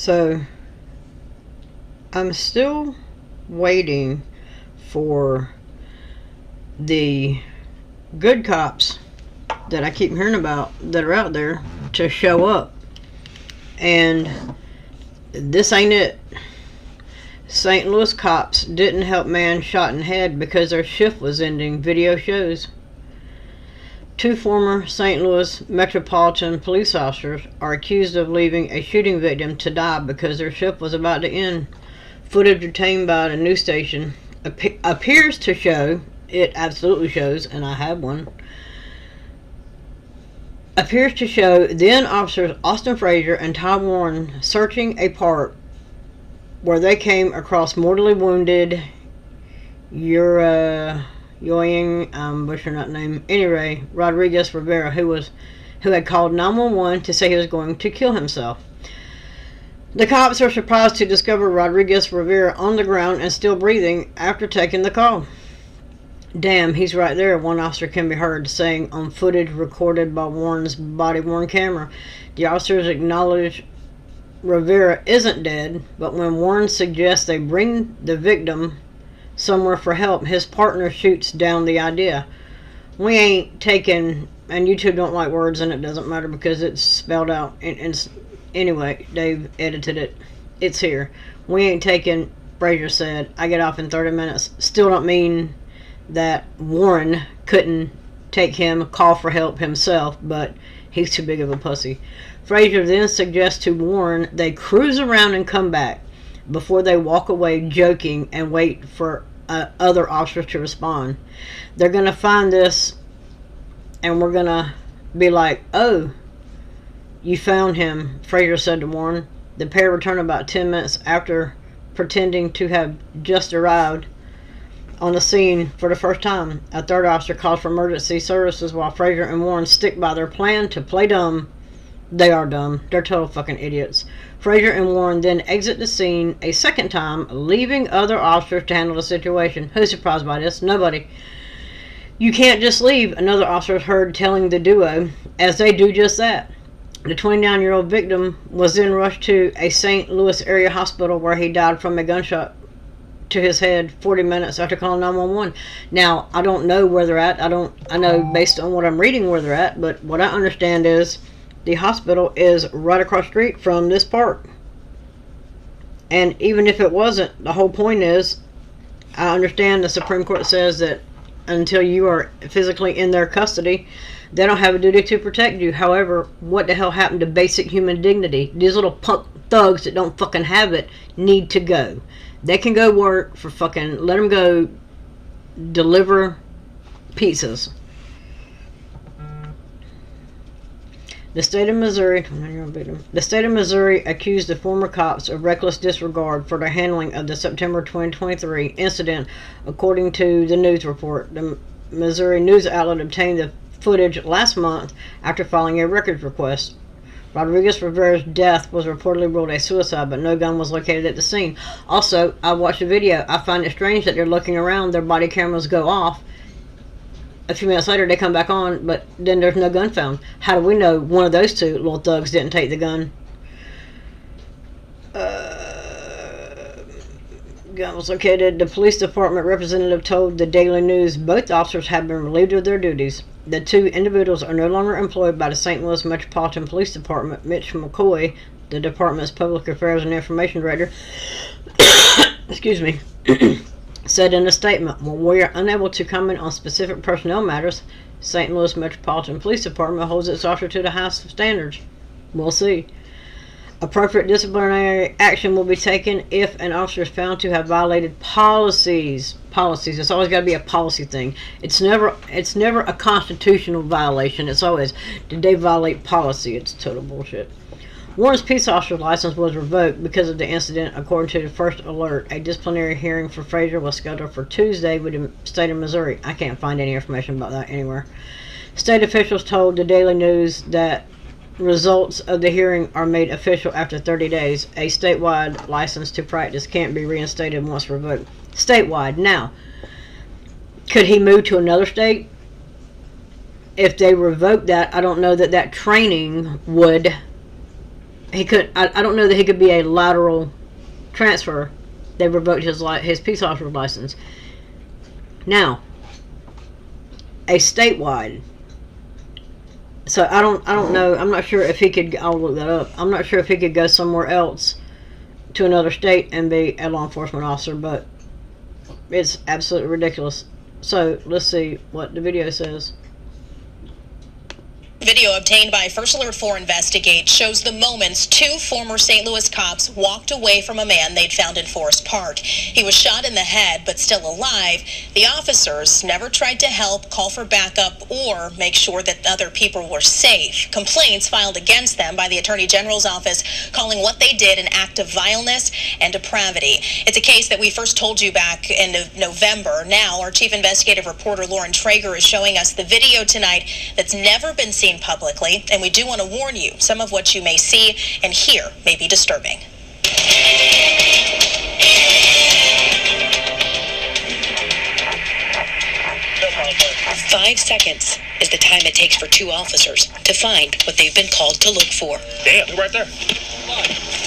So I'm still waiting for the good cops that I keep hearing about that are out there to show up. And this ain't it. St. Louis cops didn't help man shot in head because their shift was ending, video shows. 2 former St. Louis Metropolitan Police officers are accused of leaving a shooting victim to die because their shift was about to end. Footage obtained by the news station appears to show, it absolutely shows, and I have one, appears to show then officers Austin Fraser and Ty Warren searching a park where they came across mortally wounded Urayoan, butchering that name, anyway, Rodriguez-Rivera, who had called 911 to say he was going to kill himself. The cops are surprised to discover Rodriguez-Rivera on the ground and still breathing after taking the call. "Damn, he's right there," one officer can be heard saying on footage recorded by Warren's body-worn camera. The officers acknowledge Rivera isn't dead, but when Warren suggests they bring the victim somewhere for help, his partner shoots down the idea. "We ain't taking," and YouTube don't like words, and it doesn't matter because it's spelled out. And anyway, Dave edited it. It's here. "We ain't taking," Fraser said. "I get off in 30 minutes. Still don't mean that Warren couldn't take him, call for help himself, but he's too big of a pussy. Fraser then suggests to Warren they cruise around and come back before they walk away, joking, and wait for other officers to respond. "They're going to find this and we're going to be like, oh, you found him," Fraser said to Warren. The pair returned about 10 minutes after, pretending to have just arrived on the scene for the first time. A third officer calls for emergency services while Fraser and Warren stick by their plan to play dumb. They are dumb. They're total fucking idiots. Fraser and Warren then exit the scene a second time, leaving other officers to handle the situation. Who's surprised by this? Nobody. "You can't just leave," another officer heard telling the duo, as they do just that. The 29-year-old victim was then rushed to a St. Louis area hospital where he died from a gunshot to his head 40 minutes after calling 911. Now, I don't know where they're at. I know based on what I'm reading where they're at, but what I understand is the hospital is right across the street from this park. And even if it wasn't, the whole point is, I understand the Supreme Court says that until you are physically in their custody, they don't have a duty to protect you. However, what the hell happened to basic human dignity? These little punk thugs that don't fucking have it need to go. They can go work for fucking, let them go deliver pizzas. The state of Missouri accused the former cops of reckless disregard for their handling of the September 2023 incident, according to the news report. The Missouri news outlet obtained the footage last month after filing a records request. Rodriguez-Rivera's death was reportedly ruled a suicide, but no gun was located at the scene. Also, I watched the video. I find it strange that they're looking around, their body cameras go off. A few minutes later, they come back on, but then there's no gun found. How do we know one of those two little thugs didn't take the gun? Gun was located. The police department representative told the Daily News both officers have been relieved of their duties. The two individuals are no longer employed by the St. Louis Metropolitan Police Department. Mitch McCoy, the department's Public Affairs and Information Director, excuse me, said in a statement, "While we are unable to comment on specific personnel matters, St. Louis Metropolitan Police Department holds its officer to the highest standards. We'll see. Appropriate disciplinary action will be taken if an officer is found to have violated policies." Policies. It's always got to be a policy thing. It's never a constitutional violation. It's always, did they violate policy? It's total bullshit. Warren's peace officer's license was revoked because of the incident, according to the First Alert. A disciplinary hearing for Fraser was scheduled for Tuesday with the state of Missouri. I can't find any information about that anywhere. State officials told the Daily News that results of the hearing are made official after 30 days. A statewide license to practice can't be reinstated once revoked. Statewide. Now, could he move to another state? If they revoke that, I don't know that training would... he could. I don't know that he could be a lateral transfer. They revoked his peace officer license. Now, a statewide. So I don't know. I'm not sure if he could. I'll look that up. I'm not sure if he could go somewhere else to another state and be a law enforcement officer, but it's absolutely ridiculous. So let's see what the video says. Video obtained by First Alert 4 Investigate shows the moments two former St. Louis cops walked away from a man they'd found in Forest Park. He was shot in the head, but still alive. The officers never tried to help, call for backup, or make sure that other people were safe. Complaints filed against them by the Attorney General's office, calling what they did an act of vileness and depravity. It's a case that we first told you back in November. Now, our chief investigative reporter, Lauren Traeger, is showing us the video tonight that's never been seen publicly, and we do want to warn you, some of what you may see and hear may be disturbing. 5 seconds is the time it takes for two officers to find what they've been called to look for. Damn, who right there?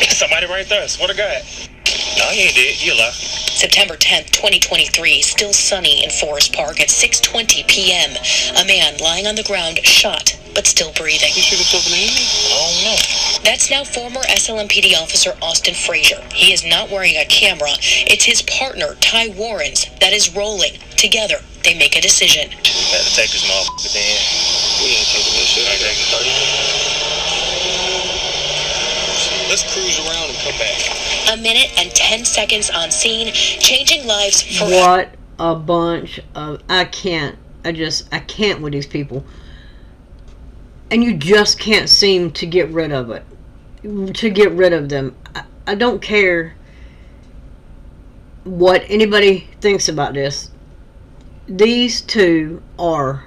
Somebody right there, swear to God. No, he ain't dead, you lie. September 10th, 2023, still sunny in Forest Park at 6:20 p.m. A man lying on the ground, shot, but still breathing. He shoot himself in the evening? I don't know. That's now former SLMPD officer Austin Fraser. He is not wearing a camera. It's his partner, Ty Warren's, that is rolling. Together, they make a decision. Had to take this motherfucker then. We ain't taking this shit. I ain't taking 30 minutes. Let's cruise around and come back. A minute and 10 seconds on scene, changing lives forever. What a bunch of... I can't with these people. And you just can't seem to get rid of it. To get rid of them. I don't care what anybody thinks about this. These two are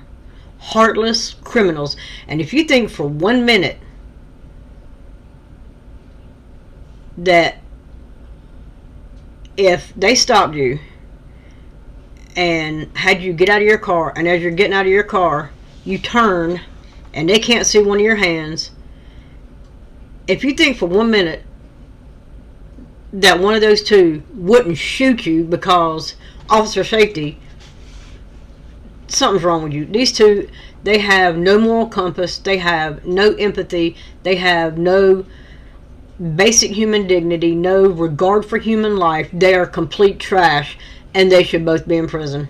heartless criminals. And if you think for 1 minute that if they stopped you and had you get out of your car, and as you're getting out of your car, you turn and they can't see one of your hands, if you think for 1 minute that one of those two wouldn't shoot you because officer safety, something's wrong with you. These two, they have no moral compass, they have no empathy, they have no basic human dignity, no regard for human life. They are complete trash, and they should both be in prison.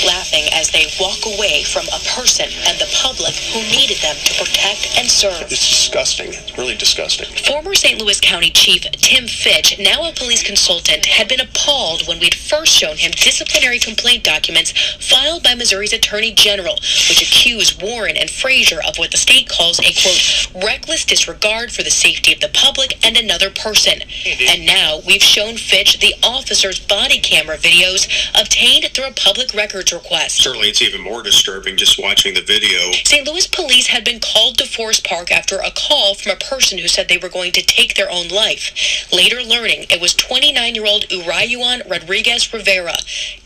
Laughing as they walk away from a person and the public who needed them to protect and serve. It's disgusting. It's really disgusting. Former St. Louis County Chief Tim Fitch, now a police consultant, had been appalled when we'd first shown him disciplinary complaint documents filed by Missouri's Attorney General, which accuse Warren and Fraser of what the state calls a, quote, reckless disregard for the safety of the public and another person. And now we've shown Fitch the officer's body camera videos obtained through a public records request. Certainly, it's even more disturbing just watching the video. St. Louis police had been called to Forest Park after a call from a person who said they were going to take their own life. Later learning it was 29-year-old Urayoan Rodriguez-Rivera.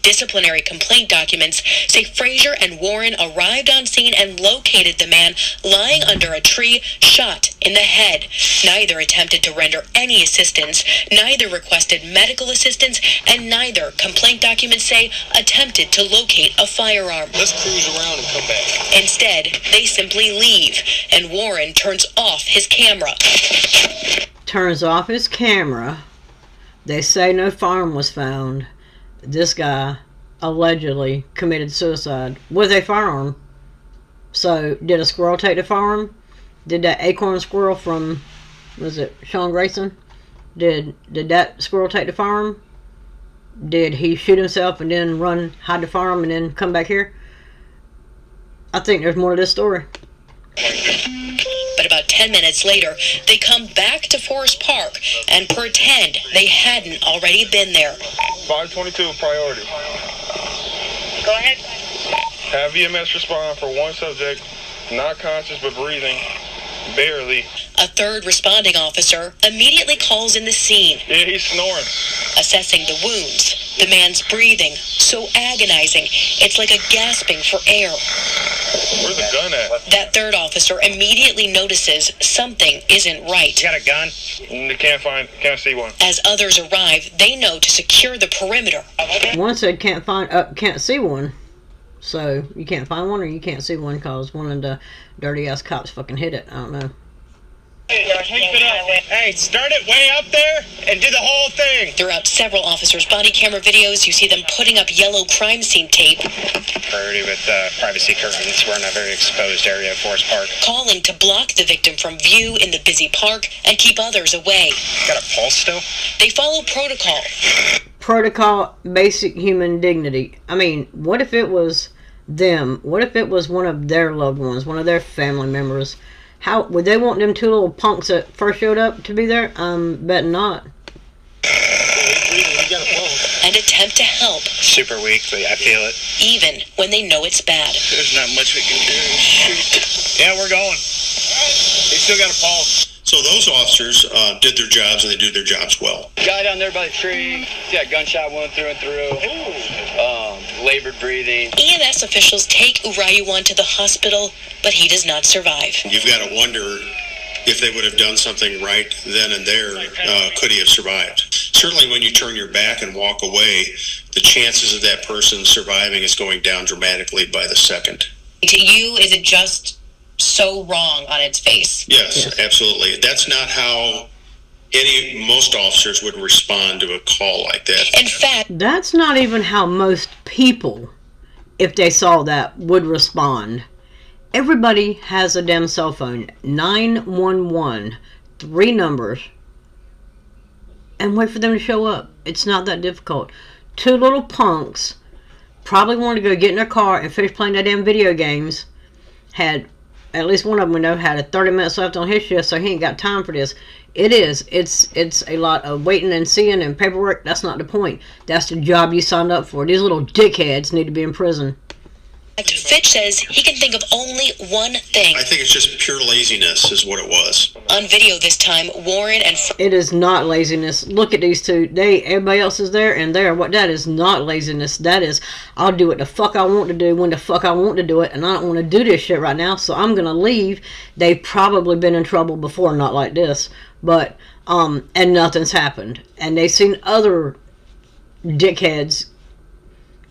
Disciplinary complaint documents say Fraser and Warren arrived on scene and located the man lying under a tree, shot in the head. Neither attempted to render any assistance, neither requested medical assistance, and neither, complaint documents say, attempted to locate a firearm. Let's cruise around and come back. Instead, they simply leave, and Warren turns off his camera. Turns off his camera. They say no firearm was found. This guy allegedly committed suicide with a firearm. So, did a squirrel take the firearm? Did that acorn squirrel from, was it Sean Grayson? Did that squirrel take the firearm? Did he shoot himself and then run, hide the firearm, and then come back here? I think there's more to this story. But about 10 minutes later, they come back to Forest Park and pretend they hadn't already been there. 522 priority. Go ahead. Have EMS respond for one subject, not conscious but breathing, barely. A third responding officer immediately calls in the scene. Yeah, he's snoring. Assessing the wounds. The man's breathing, so agonizing, it's like a gasping for air. Where's the gun at? That third officer immediately notices something isn't right. You got a gun? Can't see one. As others arrive, they know to secure the perimeter. One said can't see one. So you can't find one, or you can't see one because one of the dirty ass cops fucking hit it. I don't know. Hey, start it way up there and do the whole thing. Throughout several officers' body camera videos, you see them putting up yellow crime scene tape. Priority with privacy curtains. We're in a very exposed area of Forest Park. Calling to block the victim from view in the busy park and keep others away. Got a pulse still? They follow protocol. Protocol, basic human dignity. I mean, what if it was them? What if it was one of their loved ones, one of their family members? How would they want them two little punks that first showed up to be there? Bet not. And attempt to help. Super weak, but I feel it. Even when they know it's bad. There's not much we can do. Shoot. Yeah, we're going. They still got a pulse. So those officers did their jobs, and they do their jobs well. Guy down there by the tree, got gunshot wound through and through. Labored breathing. EMS officials take Urayoan to the hospital, but he does not survive. You've got to wonder if they would have done something right then and there, could he have survived? Certainly when you turn your back and walk away, the chances of that person surviving is going down dramatically by the second. To you, is it just so wrong on its face? Yes, absolutely. That's not how most officers would respond to a call like that. In fact, That's not even how most people, if they saw that, would respond. Everybody has a damn cell phone. 911, 3 numbers, and wait for them to show up. It's not that difficult. 2 little punks probably wanted to go get in their car and finish playing their damn video games. Had, at least one of them we know, had 30 minutes left on his shift, so he ain't got time for this. It's a lot of waiting and seeing and paperwork. That's not the point. That's the job you signed up for. These little dickheads need to be in prison. Fitch says he can think of only one thing. I think it's just pure laziness is what it was. On video this time, Warren and It is not laziness. Look at these two. Everybody else is there and there. What that is not laziness. That is, I'll do what the fuck I want to do when the fuck I want to do it, and I don't want to do this shit right now, so I'm gonna leave. They've probably been in trouble before, not like this, but and nothing's happened. And they've seen other dickheads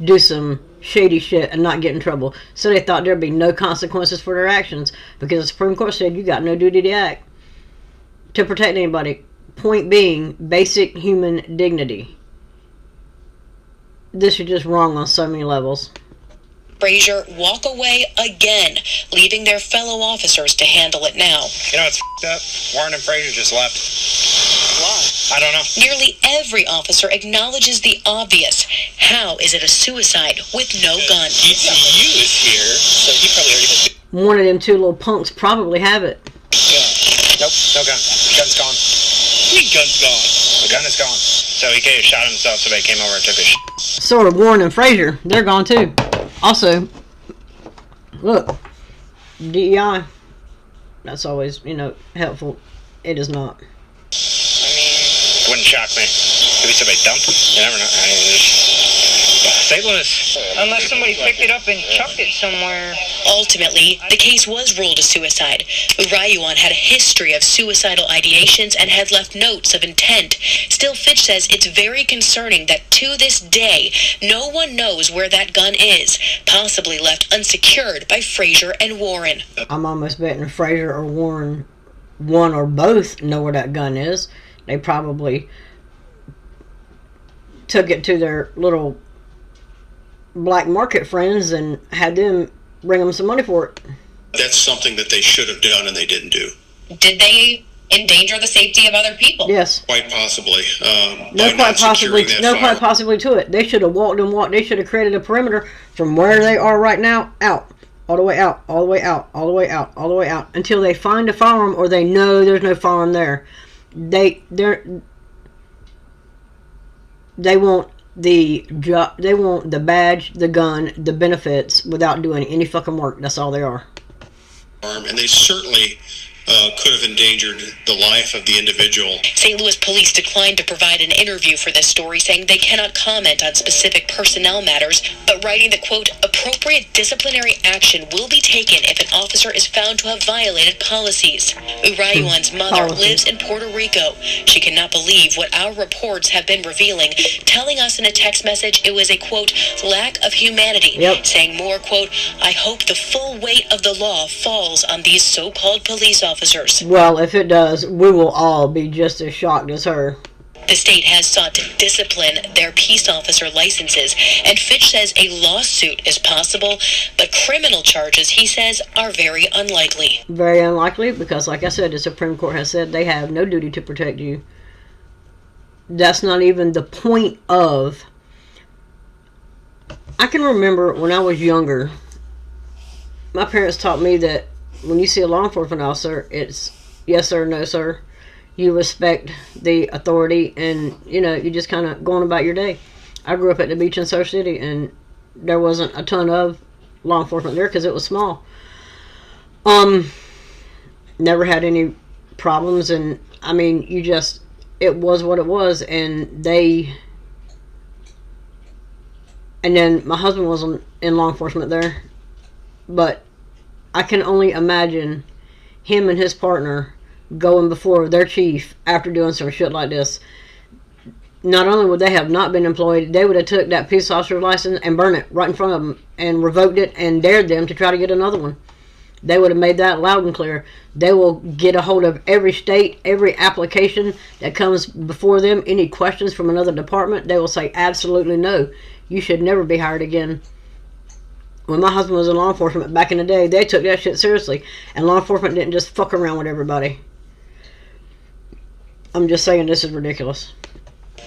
do some shady shit and not get in trouble, so they thought there'd be no consequences for their actions because the Supreme Court said you got no duty to act to protect anybody. Point being, basic human dignity. This is just wrong on so many levels. Fraser walk away again, leaving their fellow officers to handle it now. You know, it's up. Warren and Fraser just left. Why? I don't know. Nearly every officer acknowledges the obvious. How is it a suicide with no gun? ECU is here, so he probably already has. One of them 2 little punks probably have it. Yeah. Nope, no gun. Gun's gone. What do you mean gun's gone? The gun is gone. So he could have shot himself, so they came over and took his shit. So are Warren and Fraser. They're gone too. Also, look, DEI. That's always, helpful. It is not. It wouldn't shock me. Maybe somebody dumped him. You never know. St. Louis. Unless somebody picked it up and chucked it somewhere. Ultimately, the case was ruled a suicide. Urayoan had a history of suicidal ideations and had left notes of intent. Still, Fitch says it's very concerning that to this day, no one knows where that gun is, possibly left unsecured by Fraser and Warren. I'm almost betting Fraser or Warren, one or both, know where that gun is. They probably took it to their little black market friends and had them bring them some money for it. That's something that they should have done and they didn't do. Did they endanger the safety of other people? Yes. Quite possibly. No, quite possibly to it. They should have walked. They should have created a perimeter from where they are right now, out. All the way out, all the way out, all the way out, all the way out, until they find a firearm or they know there's no firearm there. They want they want the badge, the gun, the benefits without doing any fucking work. That's all they are. And they certainly could have endangered the life of the individual. St. Louis police declined to provide an interview for this story, saying they cannot comment on specific personnel matters, but writing that, quote, appropriate disciplinary action will be taken if an officer is found to have violated policies. Urayoan's mother lives in Puerto Rico. She cannot believe what our reports have been revealing, telling us in a text message it was a, quote, lack of humanity, saying more, quote, I hope the full weight of the law falls on these so-called police officers. Well, if it does, we will all be just as shocked as her. The state has sought to discipline their peace officer licenses, and Fitch says a lawsuit is possible, but criminal charges, he says, are very unlikely. Very unlikely, because like I said, the Supreme Court has said they have no duty to protect you. That's not even the point of... I can remember when I was younger, my parents taught me that when you see a law enforcement officer, it's yes sir, no sir. You respect the authority, and you just kind of going about your day. I grew up at the beach in Surf City, and there wasn't a ton of law enforcement there because it was small. Never had any problems, and I mean, it was what it was, and then my husband was in law enforcement there, but I can only imagine him and his partner going before their chief after doing some shit like this. Not only would they have not been employed, they would have took that peace officer's license and burned it right in front of them and revoked it and dared them to try to get another one. They would have made that loud and clear. They will get a hold of every state, every application that comes before them, any questions from another department, they will say absolutely no. You should never be hired again. When my husband was in law enforcement back in the day, they took that shit seriously. And law enforcement didn't just fuck around with everybody. I'm just saying, this is ridiculous.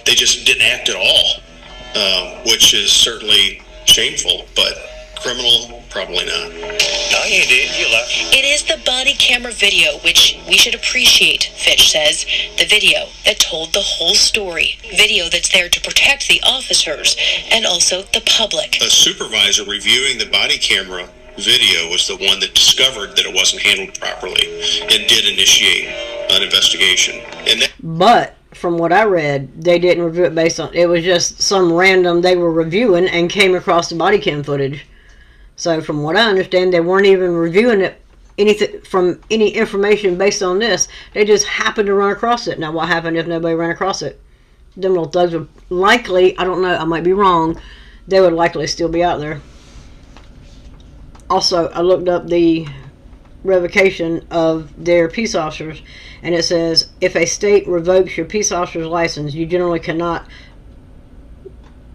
They just didn't act at all, which is certainly shameful, but criminal, probably not. No, you did. You left. It is the body camera video, which we should appreciate, Fitch says. The video that told the whole story. Video that's there to protect the officers and also the public. A supervisor reviewing the body camera video was the one that discovered that it wasn't handled properly and did initiate an investigation. But from what I read, they didn't review it based on... It was just some random... They were reviewing and came across the body cam footage. So from what I understand, they weren't even reviewing it from any information based on this. They just happened to run across it. Now, what happened if nobody ran across it? Them little thugs would likely... I don't know, I might be wrong. They would likely still be out there. Also, I looked up the revocation of their peace officers, and it says, if a state revokes your peace officer's license, you generally cannot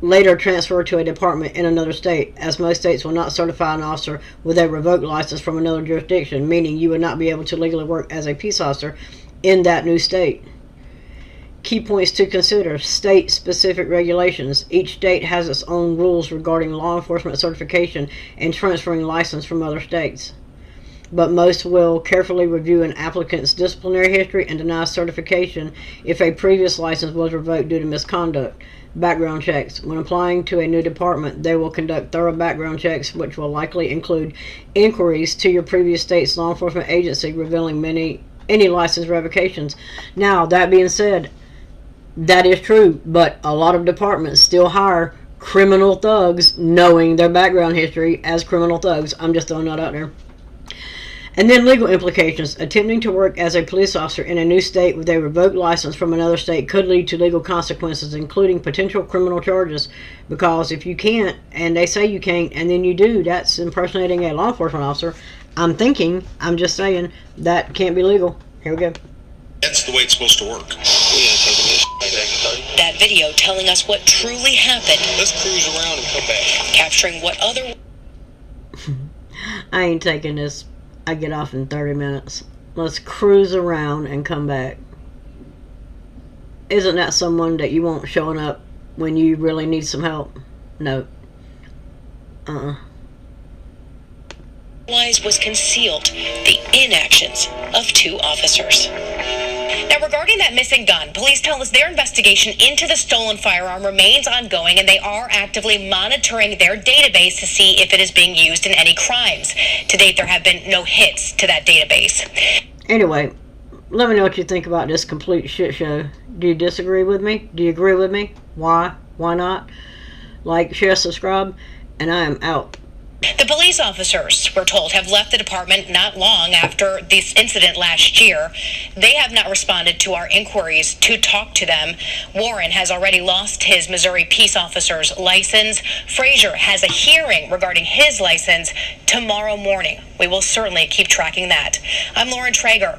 later transfer to a department in another state, as most states will not certify an officer with a revoked license from another jurisdiction, meaning you would not be able to legally work as a peace officer in that new state. Key points to consider: state-specific regulations. Each state has its own rules regarding law enforcement certification and transferring license from other states. But most will carefully review an applicant's disciplinary history and deny certification if a previous license was revoked due to misconduct. Background checks. When applying to a new department, they will conduct thorough background checks, which will likely include inquiries to your previous state's law enforcement agency revealing any license revocations. Now, that being said, that is true, but a lot of departments still hire criminal thugs knowing their background history as criminal thugs. I'm just throwing that out there. And then legal implications. Attempting to work as a police officer in a new state with a revoked license from another state could lead to legal consequences, including potential criminal charges. Because if you can't, and they say you can't, and then you do, that's impersonating a law enforcement officer. I'm just saying, that can't be legal. Here we go. That's the way it's supposed to work. That video telling us what truly happened. Let's cruise around and come back. Capturing what other... I ain't taking this. I get off in 30 minutes. Let's cruise around and come back. Isn't that someone that you want showing up when you really need some help? No. Was concealed the inactions of two officers. Now, regarding that missing gun, police tell us their investigation into the stolen firearm remains ongoing, and they are actively monitoring their database to see if it is being used in any crimes. To date, there have been no hits to that database. Anyway, let me know what you think about this complete shit show. Do you disagree with me? Do you agree with me? Why? Why not? Like, share, subscribe, and I am out. The police officers, we're told, have left the department not long after this incident last year. They have not responded to our inquiries to talk to them. Warren has already lost his Missouri peace officer's license. Fraser has a hearing regarding his license tomorrow morning. We will certainly keep tracking that. I'm Lauren Traeger.